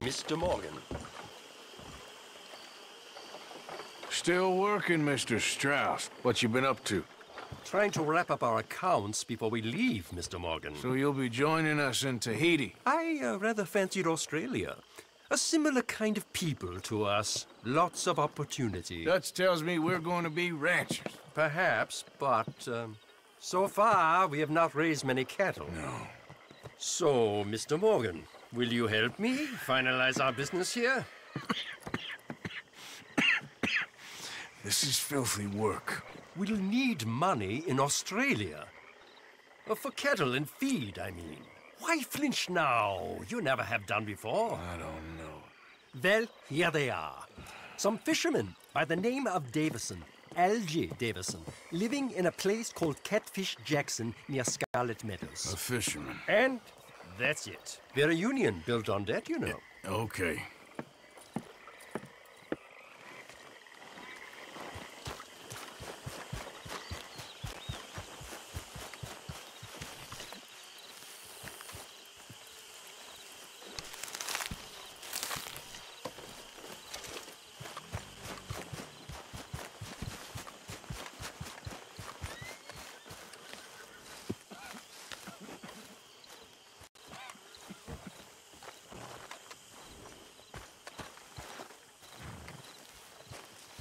Mr. Morgan. Still working, Mr. Strauss. What you been up to? Trying to wrap up our accounts before we leave, Mr. Morgan. So you'll be joining us in Tahiti? I rather fancied Australia. A similar kind of people to us. Lots of opportunity. Dutch tells me we're going to be ranchers. Perhaps, but so far we have not raised many cattle. No. So, Mr. Morgan, will you help me finalize our business here? This is filthy work. We'll need money in Australia. For cattle and feed, I mean. Why flinch now? You never have done before. I don't know. Well, here they are. Some fishermen by the name of Davison, L.J. Davison, living in a place called Catfish Jackson near Scarlet Meadows. A fisherman. And that's it. We're a union built on that, you know. Okay.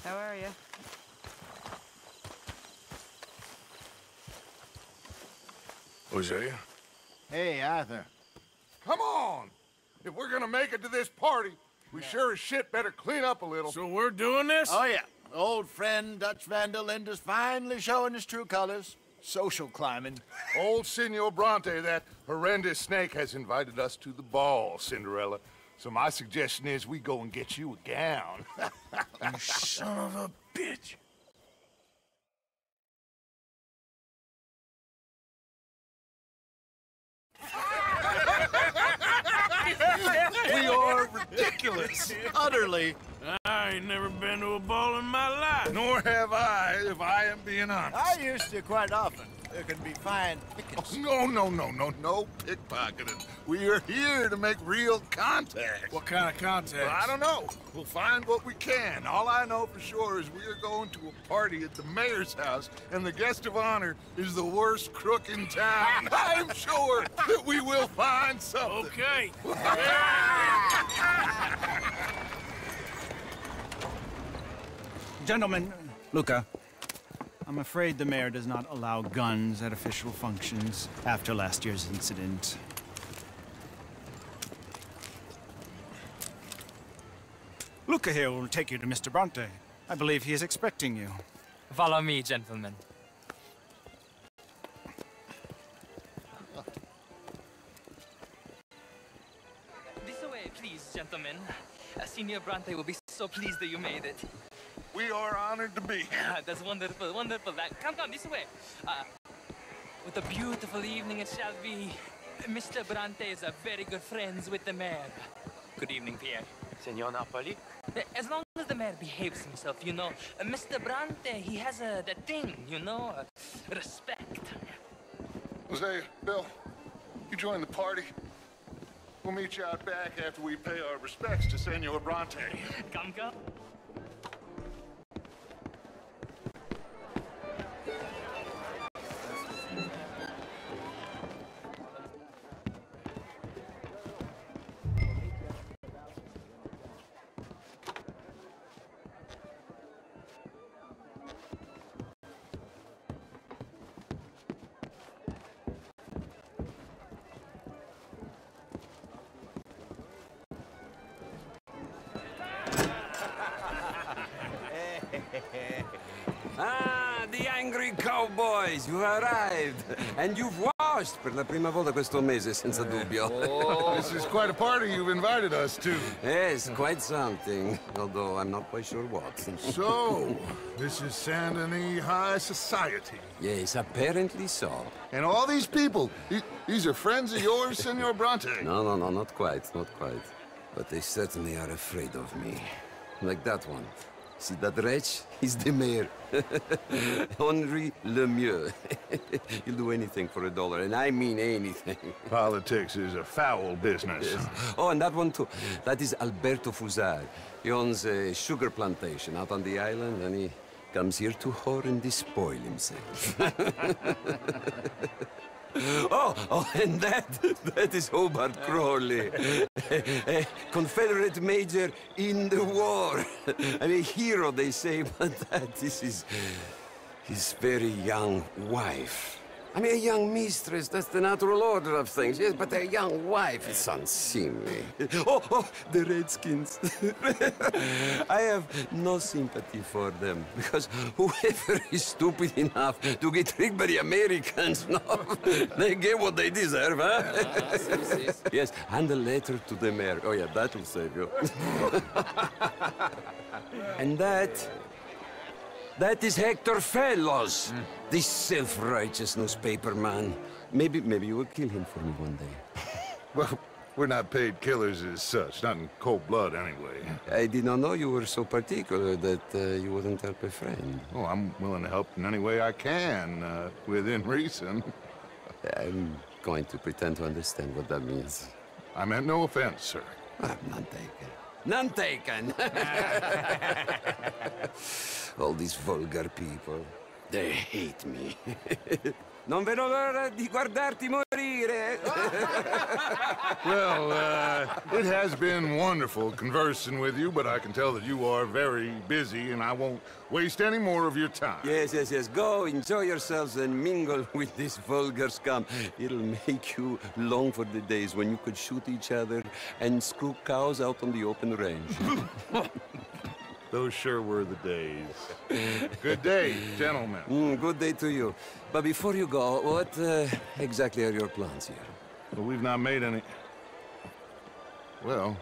How are you? Hosea? Hey, Arthur. Come on! If we're gonna make it to this party, we sure as shit better clean up a little. So we're doing this? Oh, yeah. Old friend Dutch Van der Linde's finally showing his true colors. Social climbing. Old Senor Bronte, that horrendous snake, has invited us to the ball, Cinderella. So my suggestion is we go and get you a gown. You son of a bitch. We are ridiculous. Utterly. I ain't never been to a ball in my life. Nor have I, if I am being honest. I used to quite often. There can be fine pickings. No pickpocketing. We are here to make real contact. What kind of contact? Well, I don't know. We'll find what we can. All I know for sure is we are going to a party at the mayor's house, and the guest of honor is the worst crook in town. I'm sure that we will find something. Okay. Gentlemen, Luca, I'm afraid the mayor does not allow guns at official functions after last year's incident. Luca here will take you to Mr. Bronte. I believe he is expecting you. Follow me, gentlemen. This way, please, gentlemen. Senior Bronte will be so pleased that you made it. We are honored to be here. That's wonderful, wonderful. Come, this way. What a beautiful evening it shall be. Mr. Bronte is a very good friends with the mayor. Good evening, Pierre. Senor Napoli? As long as the mayor behaves himself, you know. Mr. Bronte, he has that thing, you know, respect. Jose, Bill, you join the party. We'll meet you out back after we pay our respects to Senor Bronte. Come. Ah, the angry cowboys, you've arrived. And you've washed per la prima volta questo mese, senza dubbio. This is quite a party you've invited us to. Yes, quite something. Although I'm not quite sure what. So, this is Saint Denis High Society. Yes, apparently so. And all these people, these are friends of yours, Senor Bronte? No, not quite, not quite. But they certainly are afraid of me. Like that one. See that wretch? He's the mayor. Henri Lemieux. He'll do anything for $1, and I mean anything. Politics is a foul business. Yes. Oh, and that one too. That is Alberto Fusar. He owns a sugar plantation out on the island, and he comes here to whore and despoil himself. Oh, and that is Hobart Crawley, a Confederate major in the war. I mean, a hero, they say, but that is his very young wife. I mean, a young mistress, that's the natural order of things, yes, but a young wife is unseemly. Oh, the Redskins. I have no sympathy for them, because whoever is stupid enough to get tricked by the Americans, no, they get what they deserve, huh? Yes, and a letter to the mayor. Oh, yeah, that will save you. And that is Hector Fellows, this self-righteous newspaper man. Maybe you will kill him for me one day. Well, we're not paid killers as such, not in cold blood anyway. I did not know you were so particular that you wouldn't help a friend. Oh, I'm willing to help in any way I can, within reason. I'm going to pretend to understand what that means. I meant no offense, sir. None taken. None taken! All these vulgar people, they hate me. Non vedo l'ora di guardarti morire. Well, it has been wonderful conversing with you, but I can tell that you are very busy, and I won't waste any more of your time. Yes. Go, enjoy yourselves, and mingle with this vulgar scum. It'll make you long for the days when you could shoot each other and screw cows out on the open range. Those sure were the days. Good day, gentlemen. Good day to you. But before you go, what exactly are your plans here? Well, we've not made any... Well,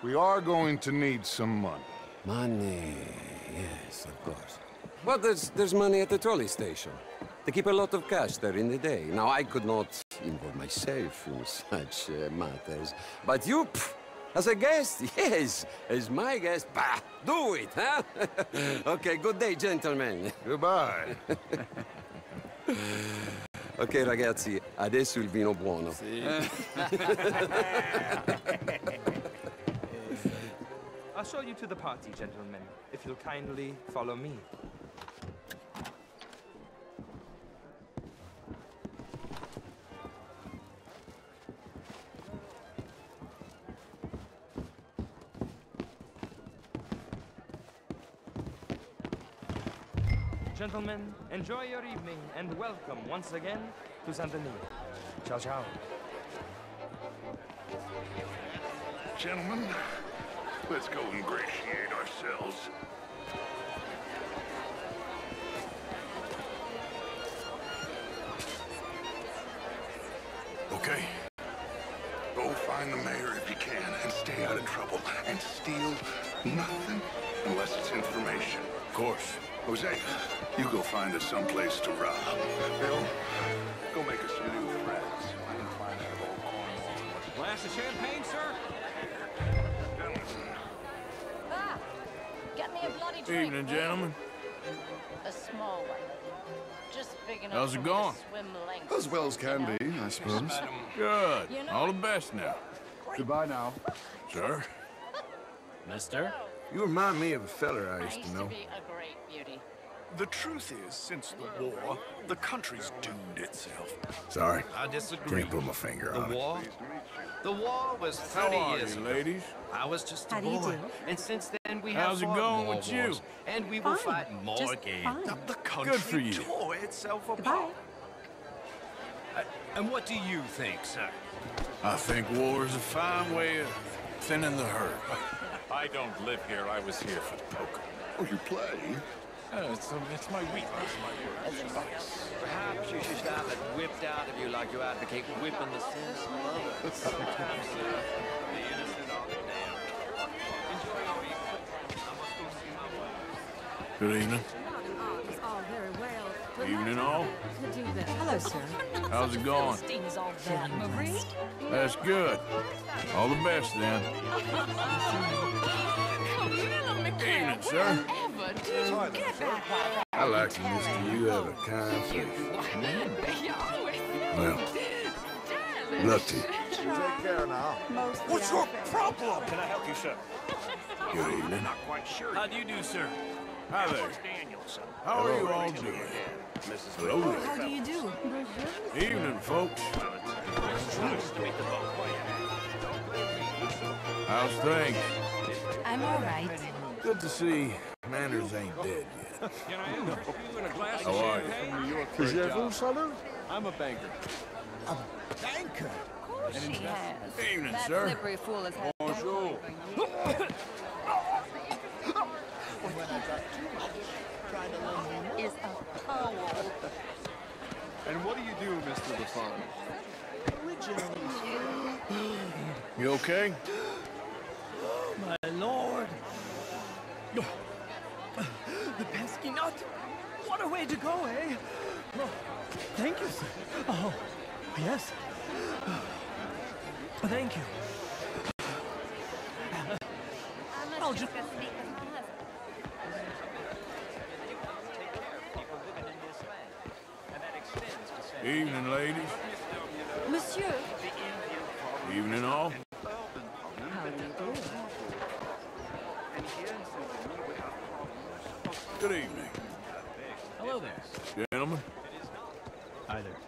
we are going to need some money. Money, yes, of course. But there's money at the trolley station. They keep a lot of cash there in the day. Now, I could not involve myself in such matters. But you, as a guest, yes, as my guest, bah, do it, huh? Okay, good day, gentlemen. Goodbye. Ok, ragazzi, adesso il vino buono. I'll show you to the party, gentlemen, if you'll kindly follow me. Gentlemen, enjoy your evening and welcome once again to Saint Denis. Ciao, ciao. Gentlemen, let's go ingratiate ourselves. Okay. Go find the mayor if you can and stay out of trouble. And steal nothing unless it's information. Of course. Jose, you go find us someplace to rob. Bill, go make us some new friends. I can find that old Cornwall. Glass of champagne, sir? Get me a bloody drink. Evening, gentlemen. A small one. Just big enough How's it for me to going? swim lengths. As well as can be, I suppose. Good. All the best now. Goodbye now. Sir? Mister? You remind me of a feller I I used used to to know. be a great beauty. The truth is, since the war, the country's doomed itself. Sorry. I disagree. Can't put my finger on it. The war was How 30 are years you, ago. ladies? I was just a How do you boy. do? And since then, we How's it have fought going more with you? wars. And we will Fine. fight more Just again. fine. The country Good for you. tore itself apart. Goodbye. And what do you think, sir? I think war is a fine way of thinning the herd. I don't live here. I was here for the poker. Oh, you play? It's my weakness, my word. Perhaps you should have it whipped out of you like you advocate whipping the sins of others. Sometimes, sir, the innocent are damned. Enjoy your evening. I must go see my wife. Good evening. It's all very well, but You Evening, all. Hello, sir. How's it going? That's good. All the best, then. Evening, sir. I like to listen to you have a kind face. Well, lucky. Take care now. What's your problem? Can I help you, sir? Good evening. Not quite sure. How do you do, sir? Hi there. How are you all doing? Hello there. How do you do? Evening, folks. How's things? I'm all right. Good to see manners ain't dead yet. How are you? Pouvez-vous, salut? I'm a banker. A banker? She has. Evening, That sir. slippery fool has had Bonjour. is a fool. And what do you do, Mr. Buffon? You okay? My lord. The pesky nut. What a way to go, eh? Oh, thank you, sir. Oh, yes. Thank you. I'll just... Evening, ladies. Monsieur. Evening, all. How do you do? Good evening. Hello there. Gentlemen. Hi there.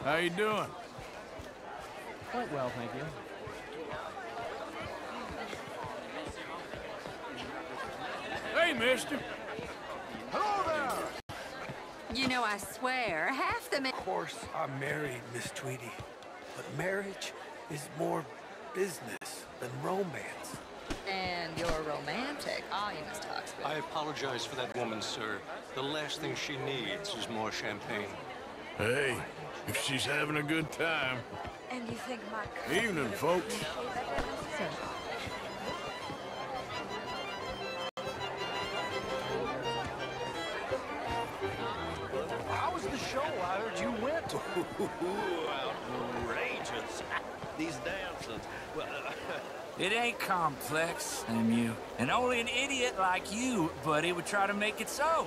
How you doing? Quite well, thank you. Hey, mister. Hello there! You know, I swear, half the men... Of course, I'm married, Miss Tweedy. But marriage is more business than romance. And you're romantic. Ah, you must talk to I apologize for that woman, sir. The last thing she needs is more champagne. Hey, if she's having a good time. And you think my... Evening, folks. Sir. How was the show? I heard you went. Outrageous. These dances. Well, It ain't complex, you. And only an idiot like you, buddy, would try to make it so.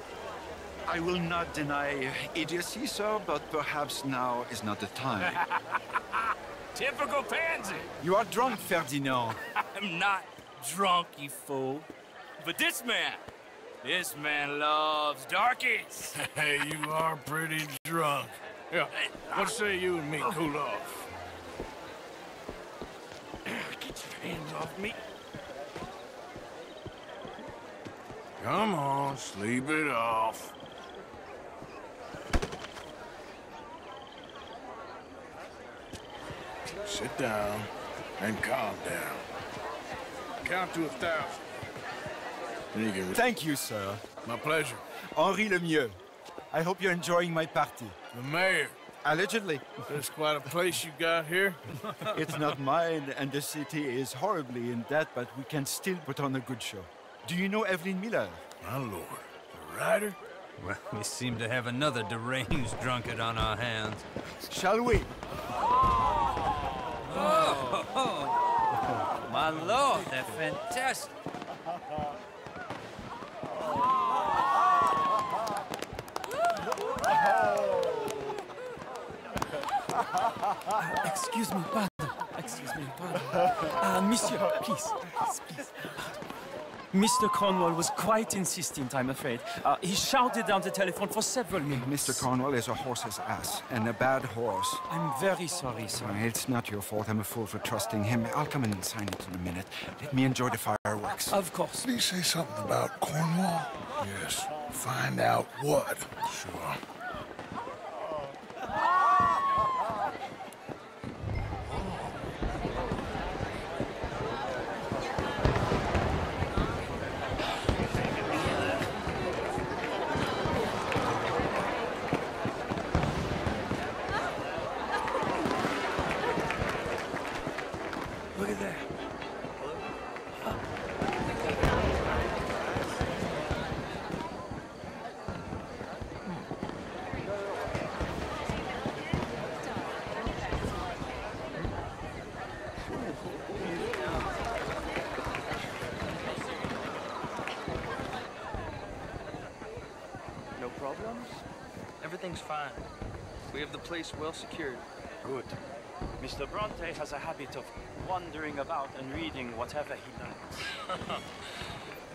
I will not deny idiocy, sir, but perhaps now is not the time. Typical pansy. You are drunk, Ferdinand. I'm not drunk, you fool. But this man loves darkies. Hey, you are pretty drunk. Yeah, what say you and me cool off? Get your hands off me. Come on, sleep it off. Sit down and calm down. Count to 1,000. Then you can... Thank you, sir. My pleasure. Henri Lemieux. I hope you're enjoying my party. The mayor. Allegedly. That's quite a place you got here. It's not mine, and the city is horribly in debt, but we can still put on a good show. Do you know Evelyn Miller? My lord. The writer? Well, we seem to have another deranged drunkard on our hands. Shall we? Oh, my lord, they're fantastic. Excuse me, pardon. Excuse me, pardon. Monsieur, please. Please. Mr. Cornwall was quite insistent, I'm afraid. He shouted down the telephone for several minutes. Mr. Cornwall is a horse's ass, and a bad horse. I'm very sorry, sir. It's not your fault. I'm a fool for trusting him. I'll come in and sign it in a minute. Let me enjoy the fireworks. Of course. Did he say something about Cornwall? Yes. Find out what. Sure. Look at that. No problems? Everything's fine. We have the place well secured. Good. Mr. Bronte has a habit of wandering about and reading whatever he likes.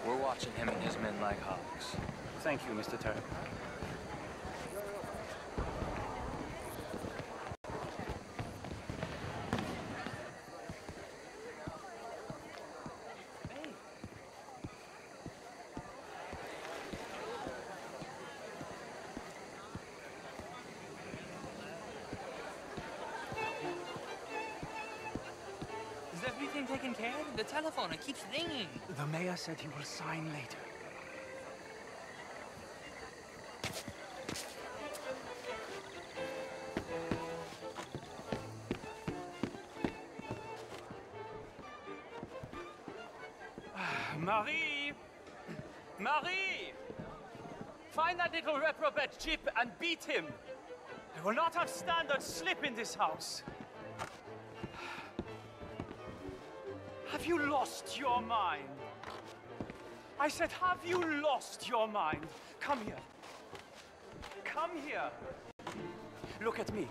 We're watching him and his men like hawks. Thank you, Mr. Terry. Is everything taken care of? The telephone, it keeps ringing. The mayor said he will sign later. Marie! Marie! Find that little reprobate Chip and beat him. I will not have standard slip in this house. Have you lost your mind? I said, have you lost your mind? Come here. Come here. Look at me.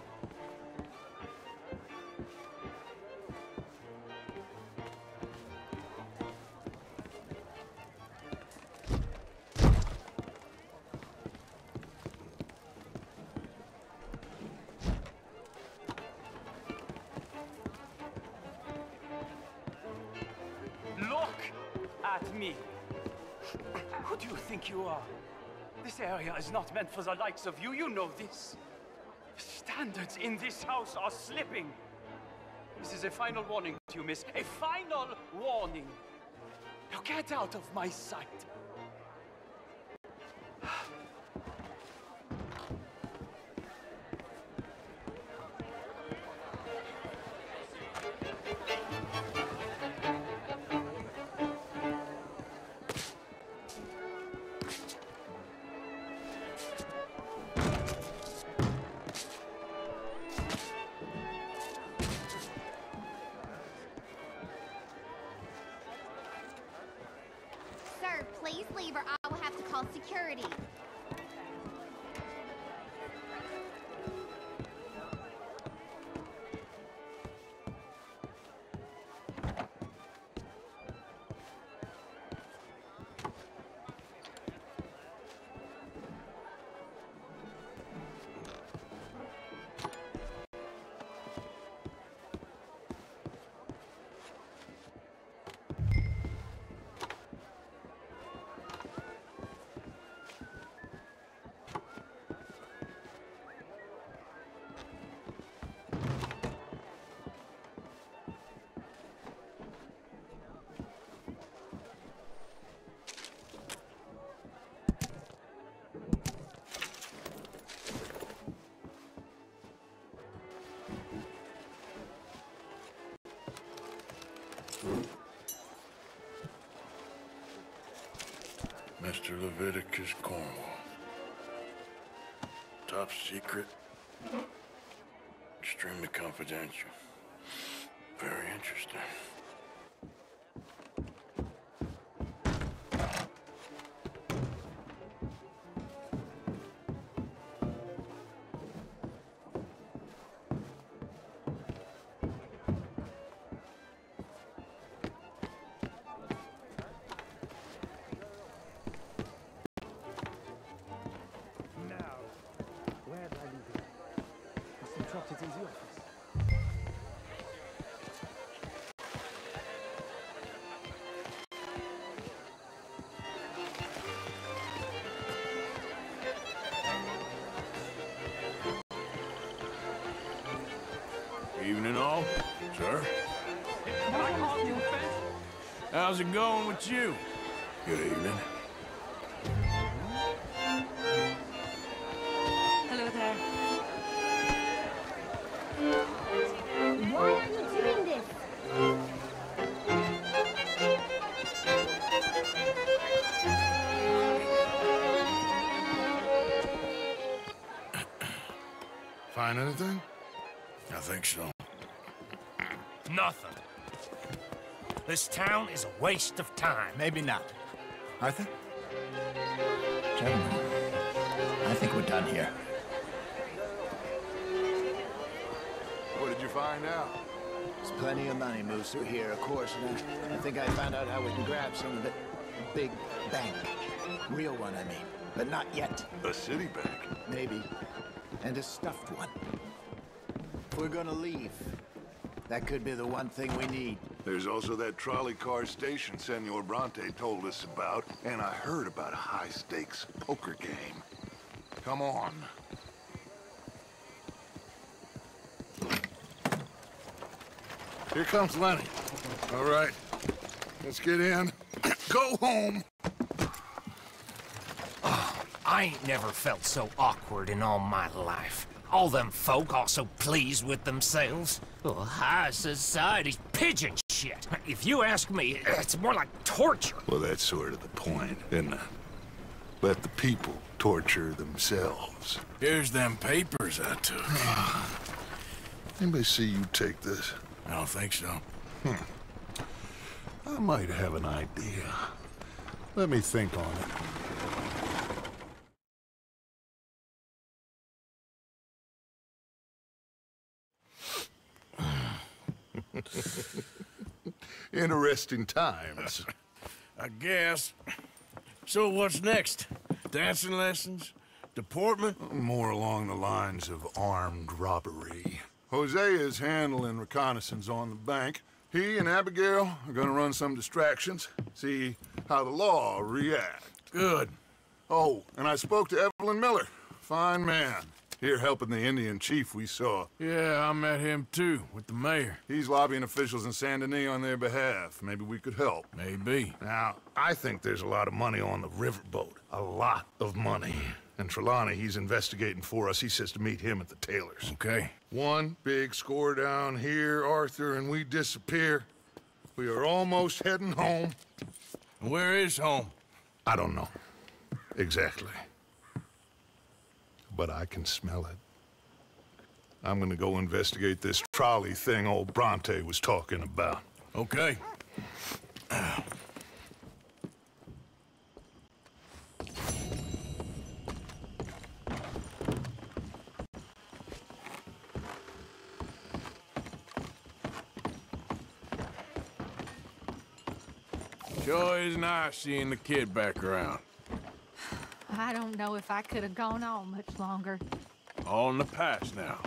At me. Who do you think you are? This area is not meant for the likes of you. You know this. Standards in this house are slipping. This is a final warning to you, miss. A final warning. Now get out of my sight. Sir, please leave or I will have to call security. Mr. Leviticus Cornwall. Top secret. Extremely confidential. Very interesting. Evening all, sir. How's it going with you? Good evening. Hello there. Why are you doing this? Nothing. This town is a waste of time. Maybe not. Arthur? Gentlemen, I think we're done here. What did you find out? There's plenty of money moves through here, of course, and I think I found out how we can grab some of it. A big bank. Real one, I mean. But not yet. A city bank? Maybe. And a stuffed one. If we're gonna leave, that could be the one thing we need. There's also that trolley car station Senor Bronte told us about, and I heard about a high-stakes poker game. Come on. Here comes Lenny. All right, let's get in. Go home. Oh, I ain't never felt so awkward in all my life. All them folk all so pleased with themselves. Oh, high society's pigeon shit. If you ask me, it's more like torture. Well, that's sort of the point, isn't it? Let the people torture themselves. Here's them papers I took. Anybody see you take this? I don't think so. I might have an idea. Let me think on it. Interesting times. I guess. So what's next? Dancing lessons? Deportment? More along the lines of armed robbery. Jose is handling reconnaissance on the bank. He and Abigail are gonna run some distractions, see how the law reacts. Good. Oh, and I spoke to Evelyn Miller. Fine man. Here helping the Indian chief we saw. Yeah, I met him too, with the mayor. He's lobbying officials in Saint Denis on their behalf. Maybe we could help. Maybe. Now, I think there's a lot of money on the riverboat. A lot of money. And Trelawney, he's investigating for us. He says to meet him at the Taylor's. Okay. One big score down here, Arthur, and we disappear. We are almost heading home. Where is home? I don't know. Exactly. But I can smell it. I'm gonna go investigate this trolley thing old Bronte was talking about. Okay. Sure is nice seeing the kid back around. I don't know if I could have gone on much longer. All in the past now.